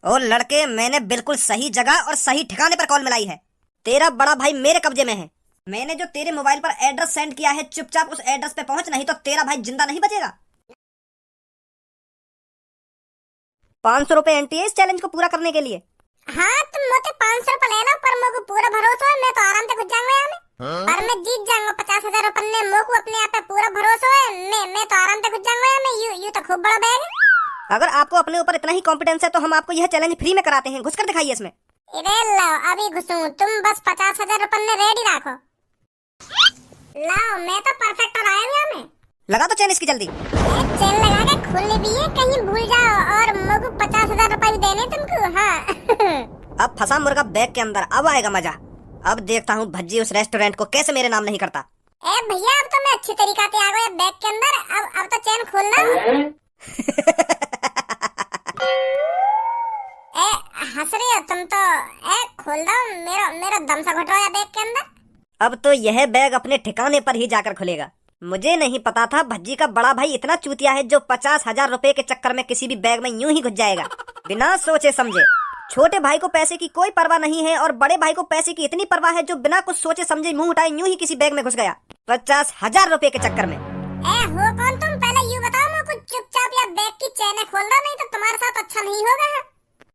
और लड़के, मैंने बिल्कुल सही जगह और सही ठिकाने पर कॉल मिलाई है। तेरा बड़ा भाई मेरे कब्जे में है। मैंने जो तेरे मोबाइल पर एड्रेस सेंड किया है, चुपचाप उस एड्रेस पे पहुंच, नहीं तो तेरा भाई जिंदा नहीं बचेगा। 500 रुपए एंट्री है इस चैलेंज को पूरा करने के लिए। हाँ, तुम मोटे 500 रुपए ले लो, पर मोको पूरा भरोसा है, मैं तो आराम से घुस जाऊंगा यहाँ में। पर मैं जीत जाऊंगा 50,000 रुपए ने, मोको अपने आप पे पूरा भरोसा है, मैं तो आराम से घुस जाऊंगा यहाँ में। यू तो खूब बड़ा बैग है। अगर आपको अपने ऊपर इतना ही कॉन्फिडेंस है तो हम आपको यह चैलेंज फ्री में कराते हैं, घुस कर दिखाइए इसमें। इधर लाओ, अभी घुसूं, तुम बस 50,000 रुपए ने रेडी रखो। लाओ, मैं तो परफेक्ट और आया हूँ यहाँ में। लगा तो चैन इसकी जल्दी। चेन लगा के खुलने भी है, कहीं भूल जाओ, और मोको 50,000 रुपए भी देने तुमको। हाँ। अब फंसा मुर्गा बैग के अंदर, अब आएगा मजा। अब देखता हूँ भज्जी उस रेस्टोरेंट को कैसे मेरे नाम नहीं करता। ए भैया, अब तो मैं अच्छी तरीका से आ गया बैग के अंदर। अब तो चैन खोलना। ए हंस रही हो तुम तो। ए खोल दो, मेरा दम सा घुट रहा है बैग के अंदर। अब तो यह बैग अपने ठिकाने पर ही जाकर खुलेगा। मुझे नहीं पता था भज्जी का बड़ा भाई इतना चूतिया है जो 50,000 रुपए के चक्कर में किसी भी बैग में यूं ही घुस जाएगा बिना सोचे समझे। छोटे भाई को पैसे की कोई परवाह नहीं है और बड़े भाई को पैसे की इतनी परवाह है जो बिना कुछ सोचे समझे मुंह उठाए यूं ही किसी बैग में घुस गया 50,000 रुपए के चक्कर में। ए हो कौन तुम, पहले यू बताओ। मैं कुछ चुपचाप या बैग की चैन खोल दो, नहीं तो तुम्हारे साथ अच्छा नहीं होगा।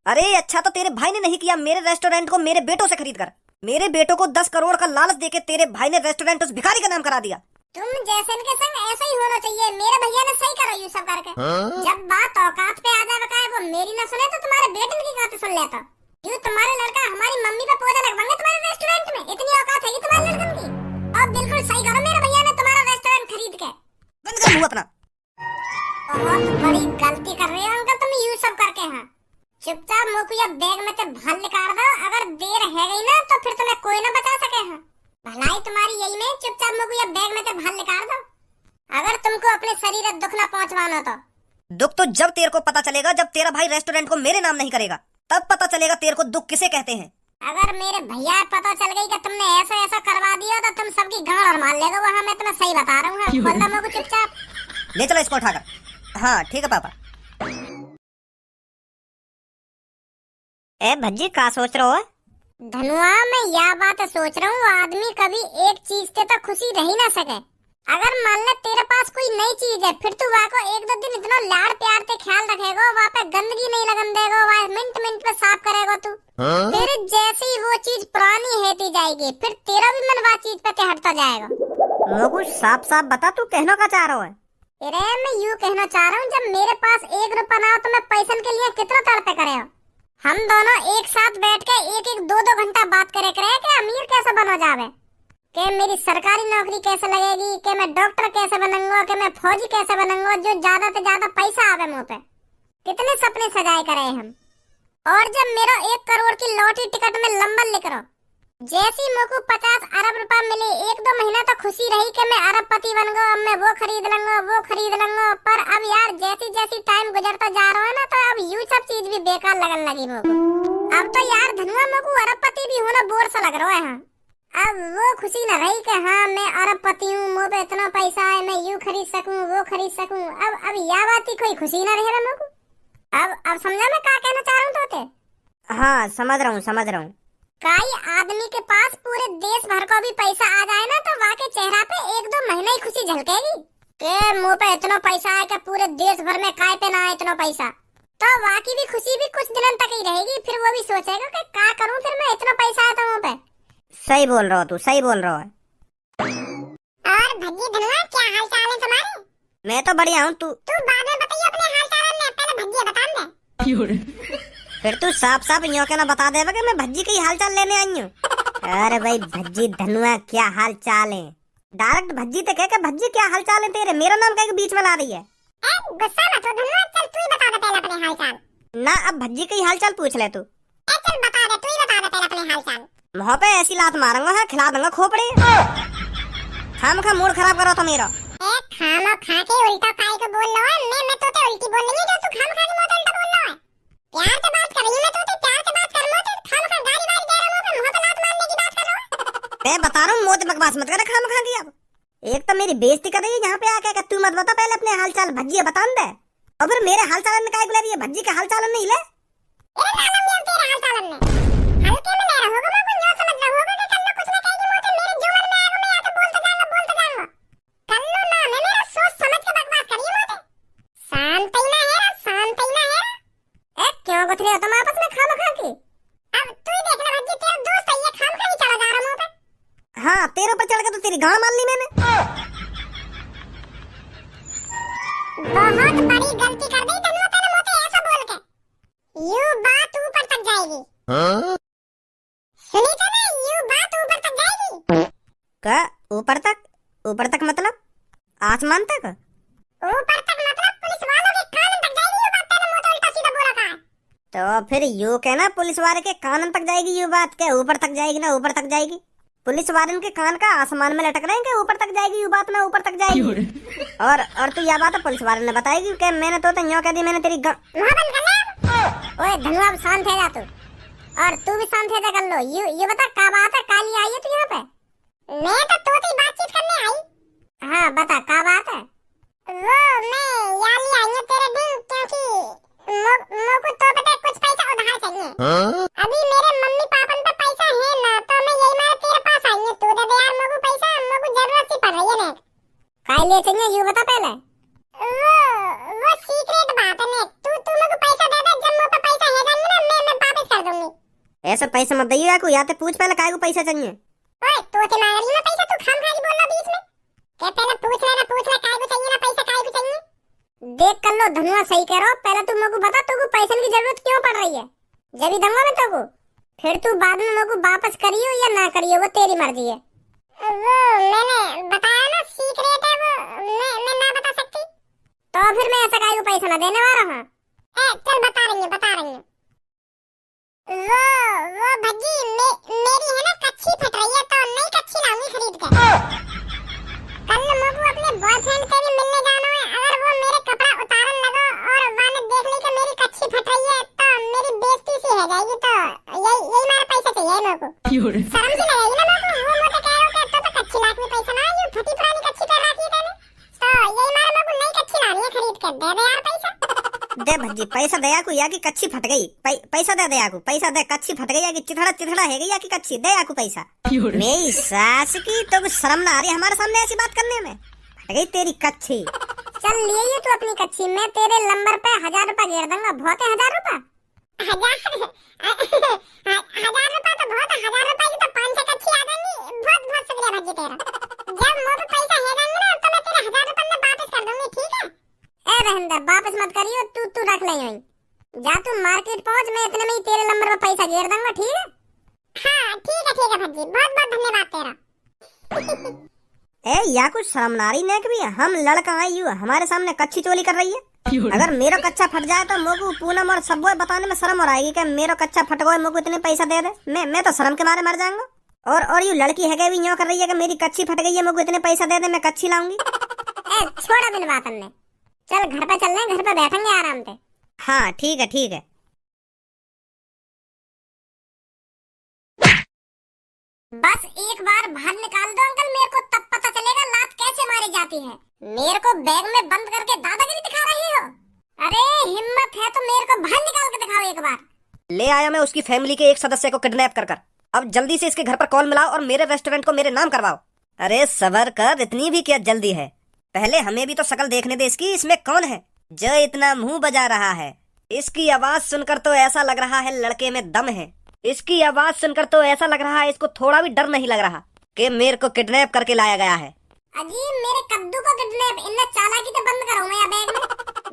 अरे अच्छा तो तेरे भाई ने नहीं किया, मेरे रेस्टोरेंट को मेरे बेटों से खरीद कर। मेरे बेटों को 10 करोड़ का लालच देके तेरे भाई ने रेस्टोरेंट उस भिखारी का नाम करा दिया। तुम जैसे इनके संग ऐसा ही होना चाहिए। मेरे भैया ने सही करा यू सब करके। जब बात औकात पे आ जाए का, वो मेरी ना सुने तो तुम्हारे बेटे की बात सुन लेता। यू तुम्हारा लड़का हमारी मम्मी पे पोजा लगवाएंगे तुम्हारे रेस्टोरेंट में, इतनी औकात है तुम्हारे लड़कन की। अब बिल्कुल सही करो, मेरे भैया ने तुम्हारा रेस्टोरेंट खरीद के। बंद कर मुंह अपना। बहुत बड़ी गलती कर रहे हो अंकल तुम यू सब करके। हाँ, चुपचाप मोको या बैग में से भल निकाल दो। अगर देर है गई ना तो फिर तुम्हें कोई ना बचा सके। हाँ, भलाई तुम्हारी यही में, चुपचाप मोको या बैग में से भल निकाल दो। अगर तुमको अपने शरीर में दुख ना पहुंचवाना तो। दुख तो जब तेरे को पता चलेगा, जब तेरा भाई रेस्टोरेंट को मेरे नाम नहीं करेगा, तब पता चलेगा तेरे को दुख किसे कहते हैं। अगर मेरे भैया पता चल गई कि तुमने ऐसा ऐसा करवा दिया तो तुम सबकी गांड और मार लेगा वहाँ। मैं तुम्हें सही बता रहा हूँ। खोल दो मोको चुपचाप। ले चलो इसको उठाकर। हाँ ठीक है पापा। ए भज्जी का सोच रहे हो? धनुआ, मैं यह बात सोच रहा हूँ, आदमी कभी एक चीज से तो खुशी रह ही ना सके। अगर मान ले तेरे पास कोई नई चीज है, फिर तू वहाँ को 1-2 दिन इतना लाड़ प्यार से ख्याल रखेगा, वहाँ पे गंदगी नहीं लगन देगा, वहाँ मिनट मिनट पे साफ करेगा तू। फिर जैसे ही वो चीज पुरानी होती जाएगी, फिर तेरा भी मन वह चीज पे हटता जाएगा। लोगो साफ साफ बता, तू कहना क्या चाह रहा है? अरे मैं यूँ कहना चाह रहा हूँ, जब मेरे पास 1 रुपया ना हो तो मैं पैसन के लिए कितना तड़पे करे हो। हम दोनों एक साथ बैठ के 1-2 घंटा बात करे कि अमीर कैसे बना जावे, कि मेरी सरकारी नौकरी कैसे लगेगी, कि मैं डॉक्टर कैसे बनूंगा, कि मैं फौजी कैसे बनूंगा, जो ज्यादा से ज्यादा पैसा आवे मुंह पे। कितने सपने सजाए करे हम। और जब मेरा 1 करोड़ की लॉटरी टिकट में नंबर लिख रहा, जैसी मुझको 50 अरब रुपया मिले, 1-2 महीना तो खुशी रही कि मैं अरबपति बन गया, मैं वो खरीद लूंगा वो खरीद लूंगा। पर अब यार जैसी जैसी टाइम गुजरता जा रहा है ना, तो अब यू सब चीज भी बेकार लगन लगी मुझको। अब तो यार धनुआ मुझको अरबपति भी होना बोर सा लग रहा है। हाँ, अब वो खुशी न रही कि हाँ मैं अरबपति हूँ, मुँह पे इतना पैसा है, मैं यू खरीद सकूँ वो खरीद सकूँ। अब यह बात की कोई खुशी न रहे मुझको। अब समझा मैं क्या कहना चाह रहा हूँ तोते? हाँ समझ रहा हूँ। काई आदमी के पास पूरे देश भर को भी पैसा आ जाए ना, तो वहाँ के चेहरा पे 1-2 महीने ही खुशी झलकेगी के मुँह पे इतना पैसा है कि पूरे देश भर में काय पे ना है इतना पैसा। तो वहाँ की भी खुशी भी कुछ दिनों तक ही रहेगी, फिर वो भी सोचेगा कि क्या करूँ फिर मैं इतना पैसा है तो मुँह पे। सही बोल रहा हो तू, सही बोल रहा है। और भज्जी धनुआ, क्या हाल चाल है तुम्हारे? मैं तो बढ़िया हूँ। तू बाद में बताइए अपने हाल चाल में, पहले भज्जी बता दे। फिर तू साफ साफ यूँ कहना बता देगा कि मैं भज्जी का ही हाल चाल लेने आई हूँ। अरे भाई भज्जी धनुआ क्या हाल चाल है, डायरेक्ट भज्जी तो कह के भज्जी क्या हाल चाल है तेरे, मेरा नाम कह के बीच में ला रही है। गुस्सा मत हो धनुआ, चल तू ही बता दे पहले अपने हाल चाल। ना अब भज्जी का ही हाल चाल पूछ ले तू। चल बता दे, तू ही बता दे पहले अपने हाल चाल। मुँह पे ऐसी लात मारूंगा, है खिला दूंगा खोपड़े। खामखा मूड खराब करो तो मेरा। खामो खा के उल्टा काय को बोल रहा है? मैं तो ते उल्टी बोल रही हूं, जो तू खाम खा के मुंह उल्टा बोल रहा है। प्यार से बात कर रही हूं मैं, तो प्यार से बात कर, मत खाम खा गाली वाली दे रहा हूं, मुंह पे लात मारने की बात कर रहा हूं। मैं बता रहा हूँ मोत बकवास मत कर खाम खा की। अब एक तो मेरी बेइज्जती कर रही है यहाँ पे आके, तू मत बता पहले अपने हाल चाल, भज्जी बता दे। और फिर मेरे हाल चाल में काय बुला रही है, भज्जी के हाल चाल नहीं ले। अरे नालम यार तेरे हाल चालन में हल्के में मेरा होगा मैं कुछ समझ रहा होगा कि कल कुछ ना कहेगी मोटे मेरे जो मन में आएगा मैं आके बोलता जाऊंगा कल ना मैं मेरा सोच समझ के बकवास करिए मोटे शांत ही ना है ए क्यों गुथ रहे हो तुम आपस में खामखा की अब तू ही देख ले भज्जी तेरा दोस्त है ये खामखा ही चला जा रहा मुंह पे हाँ तेरे ऊपर चढ़ के तो तेरी गांव मान ली मैंने। बहुत बड़ी गलती कर दी धनुआ तेरे मोटे ऐसा बोल के यू बात ऊपर तक जाएगी। सुनी तो ना यू बात ऊपर तक जाएगी। का ऊपर तक मतलब आसमान तक? ऊपर तक मतलब पुलिस वालों के कान तक जाएगी यू बात तेरे मोटे उल्टा सीधा बोला का तो फिर यू कहना पुलिस वाले के कान तक जाएगी यू बात क्या ऊपर तक जाएगी ना ऊपर तक जाएगी? पुलिस वाले के कान का आसमान में लटक रहे हैं कि ऊपर तक जाएगी यू बात ना ऊपर तक जाएगी। और तू यह बात पुलिस वाले ने बताएगी कि मैंने तो यूं कह दी मैंने तेरी ओए धनुआ अब शांत है जा तू और तू भी शांत है जा कर लो यू बता क्या बात है काली आई है तू यहाँ पे? मैं तो तोती बातचीत करने आई। हाँ बता क्या बात है? वो मैं याली आई हूँ तेरे दिन क्योंकि मोको तो पता कुछ पैसा उधार चाहिए। अभी मेरे मम्मी पापा पे पैसा है ना तो मैं यही मारे तेरे पास आई हूँ तू दे दे यार मोको पैसा मोको जरूरत सी पड़ रही है ना। काय लिए चाहिए यू बता पहले। वो सीक्रेट बात है ने तू मोको पैसा दे दे जब मोको पैसा है जाएंगे ना मैं वापस कर दूंगी। ऐसा पैसा मत दइए को या तो पूछ पहले काय को पैसा चाहिए। ओए तोते मांग रही है पैसा तू खामखाली बोल रहा बीच में क्या पहले पूछ ले काय को चाहिए ना पैसा काय को चाहिए। देख कर लो धनुआ सही कह रहा हो पहले तू मेरे को बता तेरे को पैसे की जरूरत क्यों पड़ रही है जब ही दूंगा मैं तेरे को फिर तू बाद में मेरे को वापस करियो या ना करियो वो तेरी मर्जी है। वो मैंने बताया ना सीक्रेट है वो मैं ना बता सकती तो फिर मैं ऐसा काय को पैसा ना देने वाला हूं। चल बता रही हूं वो भज्जी मेरी है ना कच्ची फट रही है तो नई कच्ची लाऊंगी खरीद के। कल मेरे को अपने बॉयफ्रेंड से भी मिलने जाना है अगर वो मेरे कपड़ा उतारन लगा और वाने देख ली कि मेरी कच्ची फट रही है तो मेरी बेइज्जती सी हो जाएगी तो यही मेरा पैसा चाहिए मेरे को। शर्म सी लगेगी ना मेरे को वो मुझे कह रहा है तो कच्ची लाख में पैसा ना यूं फटी पुरानी कच्ची कर रखी है तूने तो यही मेरे को नई कच्ची लानी है खरीद के दे दे यार पैसा। दे भज्जी पैसा दया को या की कच्ची फट गई पैसा दे दया को पैसा दे कच्ची फट गई या की चिथड़ा है गई या की कच्ची दया को पैसा। मेरी सास की तो कुछ शर्म ना आ रही हमारे सामने ऐसी बात करने में फट गई तेरी कच्ची। चल लिए तू अपनी कच्ची मैं तेरे नंबर पे 1000 रुपए घेर दूंगा बहुत है 1000 रुपए 1000 रुपए तो बहुत है 1000 रुपए की तो 500 कच्ची आ जाएंगी बहुत शुक्रिया भज्जी तेरा जब मोर पे पैसा है जाएंगे ना तो मैं तेरे 1000 रुपए में वापस कर दूंगी ठीक है। ए रहंदर वापस मत करियो तू रख ले यहीं जा तू मार्केट पहुंच मैं इतने में ही तेरे नंबर पे पैसा घेर दूंगा ठीक है। हाँ ठीक है भज्जी बहुत धन्यवाद तेरा। ए या कुछ शर्म ना रही नेक भी हम लड़का आई यू हमारे सामने कच्ची चोली कर रही है। अगर मेरा कच्चा फट जाए तो मोको पूनम और सब बताने में शर्म हो आएगी कि मेरा कच्चा फट गया मोको इतने पैसा दे दे मैं तो शर्म के मारे मर जाऊंगा। और यू लड़की है भी यूं कर रही है कि मेरी कच्ची फट गई है मोको इतने पैसा दे दे मैं कच्ची लाऊंगी। छोड़ा दिन बात हमने चल घर पे चल रहे घर पे बैठेंगे आराम से। हाँ ठीक है बस एक बार बाहर निकाल दो अंकल मेरे को तब पता चलेगा लात कैसे मारी जाती है। मेरे को बैग में बंद करके दादागिरी दिखा रही हो। अरे हिम्मत है तो मेरे को बाहर निकाल के दिखाओ एक बार। ले आया मैं उसकी फैमिली के एक सदस्य को किडनैप कर अब जल्दी से इसके घर पर कॉल मिलाओ और मेरे रेस्टोरेंट को मेरे नाम करवाओ। अरे सबर कर इतनी भी क्या जल्दी है पहले हमें भी तो शक्ल देखने दे इसकी इसमें कौन है जो इतना मुंह बजा रहा है। इसकी आवाज सुनकर तो ऐसा लग रहा है लड़के में दम है। इसकी आवाज सुनकर तो ऐसा लग रहा है इसको थोड़ा भी डर नहीं लग रहा कि मेरे को किडनैप करके लाया गया है। अजीब मेरे कद्दू को किडनैप इन्हें चालाकी तो बंद करो मैं बैग में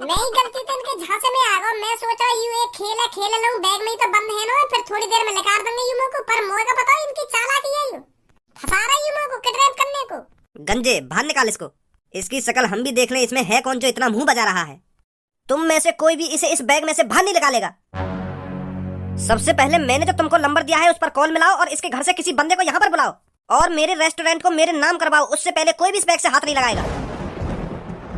मैं ही गलती से इनके झांसे में आ गया। मैं सोच रहा यूं एक खेल लूं बैग में ही तो बंद है ना फिर थोड़ी देर में निकाल देंगे यूं को पर मोए का पता इनकी चालाकी है यूं फंसा रहा यूं को किडनैप करने को। गंजे बाहर निकाल इसको इसकी शक्ल हम भी देख लें इसमें है कौन जो इतना मुंह बजा रहा है। तुम में से कोई भी इसे इस बैग में से बाहर नहीं निकालेगा। सबसे पहले मैंने जो तुमको नंबर दिया है उस पर कॉल मिलाओ और इसके घर से किसी बंदे को यहाँ पर बुलाओ और मेरे रेस्टोरेंट को मेरे नाम करवाओ। उससे पहले कोई भी इस बैग से हाथ नहीं लगाएगा।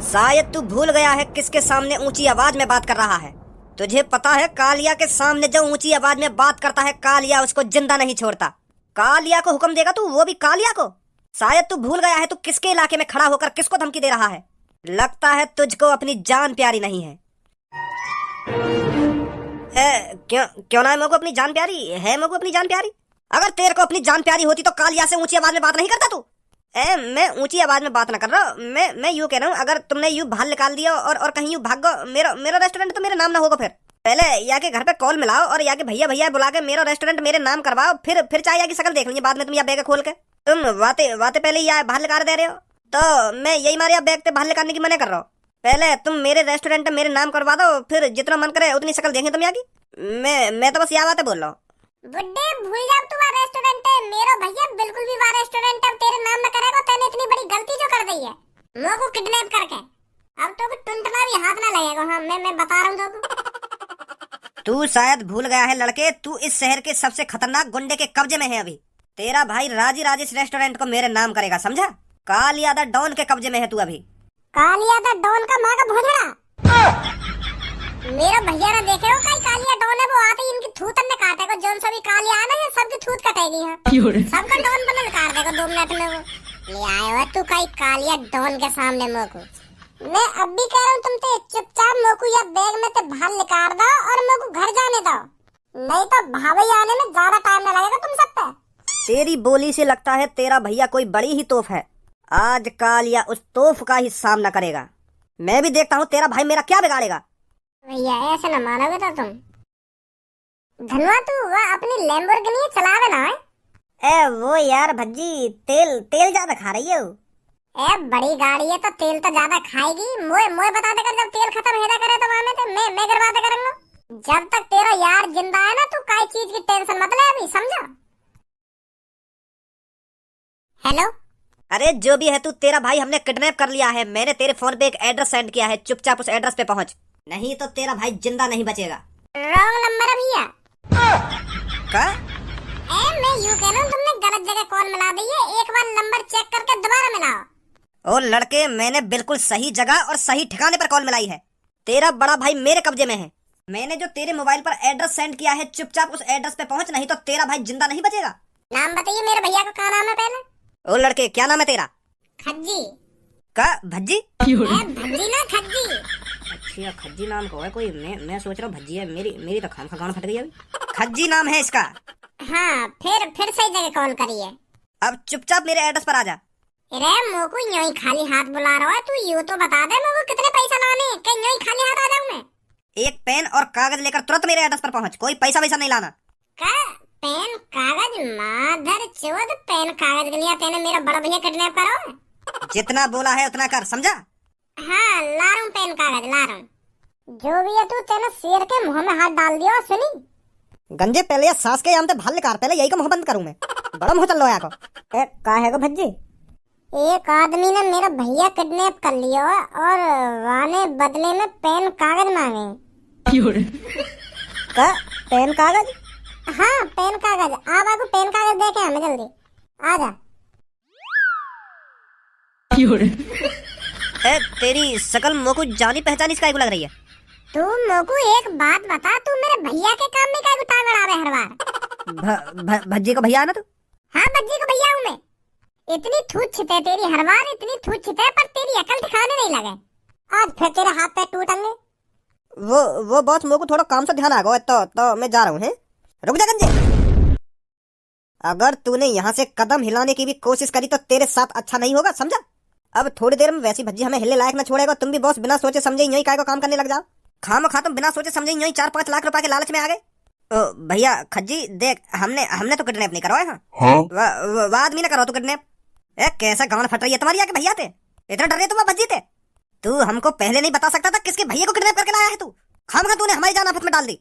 शायद तू भूल गया है किसके सामने ऊंची आवाज में बात कर रहा है। तुझे पता है कालिया के सामने जो ऊंची आवाज में बात करता है कालिया उसको जिंदा नहीं छोड़ता। कालिया को हुक्म देगा तू वो भी कालिया को। शायद तू भूल गया है तू किसके इलाके में खड़ा होकर किसको धमकी दे रहा है। लगता है तुझको अपनी जान प्यारी नहीं है। क्यों क्यों ना है मोको अपनी जान प्यारी है, मोको अपनी जान प्यारी। अगर तेरे को अपनी जान प्यारी होती तो कालिया से ऊंची आवाज में बात नहीं करता तू। मैं ऊंची आवाज में बात ना कर रहा हूँ, मैं यूँ कह रहा हूँ, अगर तुमने यूँ बाहर निकाल दिया और कहीं यूँ भाग गो, मेरा मेरा रेस्टोरेंट तो मेरे नाम ना होगा। फिर पहले या के घर पे कॉल मिलाओ और या के भैया भैया बुला के मेरा रेस्टोरेंट मेरे नाम करवाओ, फिर चाहे या की शक्ल देख लेंगे बाद में तुम या बैग खोल के। तुम वाते पहले या बाहर निकाल दे रहे हो, तो मैं यही मारे या बैग से बाहर निकालने की मना कर रहा हूँ। पहले तुम मेरे रेस्टोरेंट मेरे नाम करवा दो, फिर जितना मन करे उतनी शक्ल देखें तुम यहाँ की। मैं तो बस यह बातें बोल रहा हूँ। बुड्ढे भूल जा तू वहाँ रेस्टोरेंट है मेरा भैया, बिल्कुल भी वहाँ रेस्टोरेंट अब तेरे नाम न करेगा। तूने इतनी बड़ी गलती जो कर दी है मुझे को किडनैप करके, अब तो टुनटना भी हाथ ना लगेगा। हाँ मैं बता रहा हूँ तू शायद भूल गया है लड़के, तू इस शहर के सबसे खतरनाक गुंडे के कब्जे में है अभी। तेरा भाई राजी राजी इस रेस्टोरेंट को मेरे नाम करेगा, समझा? कालियादा डॉन के कब्जे में है तू अभी। कालियादा डॉन का माँ का भोजड़ा मेरा भैया ना देखे हो कई कालिया डॉन है, वो आते ही इनकी थूत ने काटेगा। जोन सभी कालिया है ना ये सबकी थूत कटेगी। हां सबका डॉन बनल काट देगा 2 मिनट में। वो ले आए हो तू कई कालिया डॉन के सामने मोको। मैं अब भी कह रहा हूँ तुम ते चुपचाप मोको या बैग में से बाहर निकाल दो और मोको घर जाने दो, नहीं तो भाभी आने में ज्यादा टाइम न लगेगा तुम सब पे। तेरी बोली से लगता है तेरा भैया कोई बड़ी ही तोफ है। आज कालिया उस तोफ का ही सामना करेगा। मैं भी देखता हूँ तेरा भाई मेरा क्या बिगाड़ेगा। भैया ऐसे न मानोगे तो तुम। धनवा तू वह अपनी लैम्बोर्गिनी चलावे ना है? वो यार भज्जी तेल ज्यादा खा रही है। बड़ी गाड़ी है तो तेल तो ज्यादा खाएगी। मोए बता दे कर जब तेल खत्म हेदा करे तो वहां में मैं करवा दे करूंगा। जब तक तेरा यार जिंदा है ना तू काई चीज की टेंशन मत ले अभी, समझा? हेलो अरे जो भी है तू, तेरा भाई हमने किडनैप कर लिया है। मैंने तेरे फोन पे एक एड्रेस सेंड किया है, चुपचाप उस एड्रेस पे पहुंच, नहीं तो तेरा भाई जिंदा नहीं बचेगा। रॉन्ग नंबर है भैया। क्या? मैं यूं कह रहा हूँ तुमने गलत जगह कॉल मिला दी है, एक बार नंबर चेक करके दोबारा मिलाओ। ओ लड़के मैंने बिल्कुल सही जगह और सही ठिकाने पर कॉल मिलाई है। तेरा बड़ा भाई मेरे कब्जे में है। मैंने जो तेरे मोबाइल पर एड्रेस सेंड किया है चुपचाप उस एड्रेस पे पहुंच, नहीं तो तेरा भाई जिंदा नहीं बचेगा। नाम बताइए मेरे भैया का, क्या नाम है पहले? ओ लड़के क्या नाम है तेरा? खज्जी। का भज्जी? भज्जी ना खज्जी। अच्छा खज्जी नाम को है कोई, मैं सोच रहा हूँ भज्जी है। मेरी तो खाम खगान फट गई अभी। खज्जी नाम है इसका। हाँ फिर सही जगह कॉल करिए। अब चुपचाप मेरे एड्रेस पर आ जा। अरे मोको यूं ही खाली हाथ बुला रहा है, तू यूं तो बता दे मोको कितने पैसा लाने, कहीं यूं ही खाली हाथ आ जाऊं मैं? एक पेन और कागज लेकर तुरंत मेरे एड्रेस पर पहुंच, कोई पैसा वैसा नहीं लाना। का पेन कागज? माधर चोद पेन कागज लिया तेने मेरा बड़ा भैया किडनैप करो। जितना बोला है उतना कर, समझा? हाँ ला रहा हूँ पेन कागज ला रहा हूँ। जो भी है तू तेने शेर के मुंह में हाथ डाल दिया सुनी। गंजे पहले या सास के आमते भाल निकाल, पहले यही का मुंह बंद करूं मैं। बड़ा मुंह चल लो यहाँ को। का है को भज्जी? एक आदमी ने मेरा भैया किडनैप कर लिया और वाने बदले में पेन कागज मांगे। का पेन कागज? हाँ पेन कागज। आप आगो पेन कागज देखे हमें जल्दी आ जा। तेरी शकल मोको जानी पहचानी इसका लग रही है। तू मोको एक बात बता, तू मेरे भैया के काम में क्या टांग अड़ा हर बार? भज्जी का भैया है ना तू? हाँ भज्जी का भैया हूँ मैं। इतनी थूत छिते तेरी हर बार, इतनी थूत छिते पर तेरी अकल ठिकाने नहीं लगे। आज फिर तेरे हाथ पैर टूटेंगे। वो बॉस मोको थोड़ा काम से ध्यान आ गया तो मैं जा रहा हूँ। रुक जा गंजे, अगर तूने यहाँ से कदम हिलाने की भी कोशिश करी तो तेरे साथ अच्छा नहीं होगा, समझा? अब थोड़ी देर में वैसी भज्जी हमें हिले लायक न छोड़ेगा। तुम भी बॉस बिना सोचे समझे यही काय को काम करने लग जाओ। खाम खा तुम बिना सोचे समझे यही 4-5 लाख रुपए के लालच में आ गए। भैया खज्जी देख, हमने तो किडनैप नहीं करवाया। हाँ आदमी ने करो तो किडनैप। कैसा गांड फट रही है तुम्हारी आके भैया थे, इतना डर रहे तुम भज्जी थे। तू हमको पहले नहीं बता सकता था किसके भैया को किडनैप करके लाया है तू? खाम खा तूने हमारी जान आफत में डाल दी।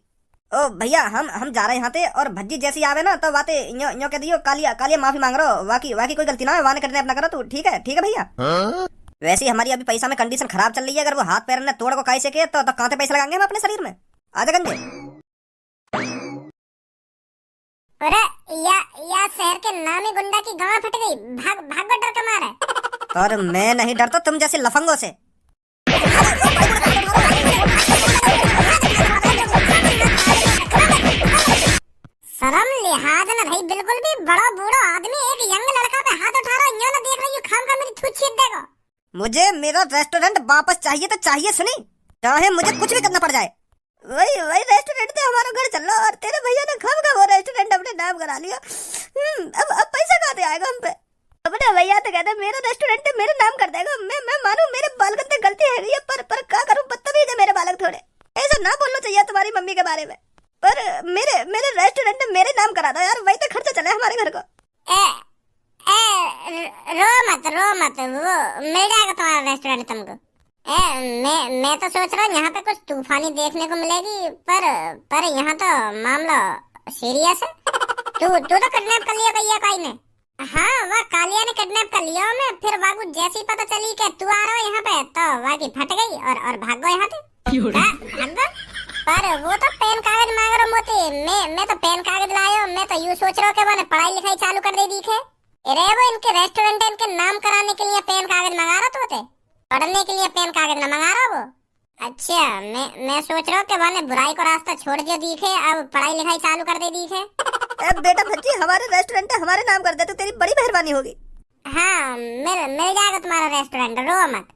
ओ भैया हम जा रहे हैं यहाँ थे और भज्जी जैसी आवे ना तो बातें यो कह दियो कालिया माफी मांग रहा हो, वाकी कोई गलती ना है, वाने किडनैप ना करो तू। ठीक है भैया। वैसे हमारी अभी पैसा में कंडीशन खराब चल रही है, अगर वो हाथ पैर ने तोड़ को कैसे के तो कहां से पैसे लगाएंगे हम अपने शरीर में? आजा गंजे। अरे या शहर के नामी गुंडा की गांव फट गई, भाग डर के मारे। और मैं नहीं डरता तुम जैसे लफंगों से। शर्म लिहाज न रही बिल्कुल भी। बड़ा बूढ़ा आदमी एक यंग लड़का पे हाथ उठा रहा, यूं ना देख रही खाम खा मेरी थूत छीट देगा। मुझे मेरा रेस्टोरेंट वापस चाहिए तो चाहिए, सुनी, चाहे मुझे कुछ भी करना पड़ जाए। वही वही रेस्टोरेंट थे हमारा घर चल रहा और तेरे भैया ने खम का वो रेस्टोरेंट अपने नाम करा लिया। अब पैसा कहाँ से आएगा हम पे? अपने भैया तो कहते मेरा रेस्टोरेंट है मेरे नाम कर देगा। मैं मानू मेरे बालकन से गलती है पर क्या करूं, बदतमीज है मेरे बालक थोड़े। ऐसा ना बोलना चाहिए तुम्हारी मम्मी के बारे में। पर मेरे रेस्टोरेंट में मेरे नाम करा दो यार, वही तो खर्चा चला है हमारे घर को। रो मत वो मिल जाएगा तुम्हारा रेस्टोरेंट तुमको। मैं तो सोच रहा हूँ यहाँ पे कुछ तूफानी देखने को मिलेगी, पर यहाँ तो मामला सीरियस है। तू तो किडनैप कर लिया भैया काई ने। हाँ वह कालिया ने किडनैप कर लिया मैं, फिर वागू जैसी पता चली कि तू आ रहा हो यहाँ पे तो वागी फट गई और भाग गो यहाँ से। भाग गो? पर वो तो पेन कागज मांग रहा मोती, मैं तो पेन कागज लाया। मैं तो यूँ सोच रहा हूँ कि मैंने पढ़ाई लिखाई चालू कर दे दी है। अरे वो इनके रेस्टोरेंट इनके नाम कराने के लिए पेन कागज मंगा रहा तो होते, पढ़ने के लिए पेन कागज न मंगा रहा वो। अच्छा मैं सोच रहा हूँ कि मैंने बुराई को रास्ता छोड़ दिया दिखे, अब पढ़ाई लिखाई चालू कर दे दिखे। बेटा भज्जी हमारे रेस्टोरेंट है, हमारे नाम कर दे तो तेरी बड़ी मेहरबानी होगी। हाँ मिल जाएगा तुम्हारा रेस्टोरेंट, रो मत।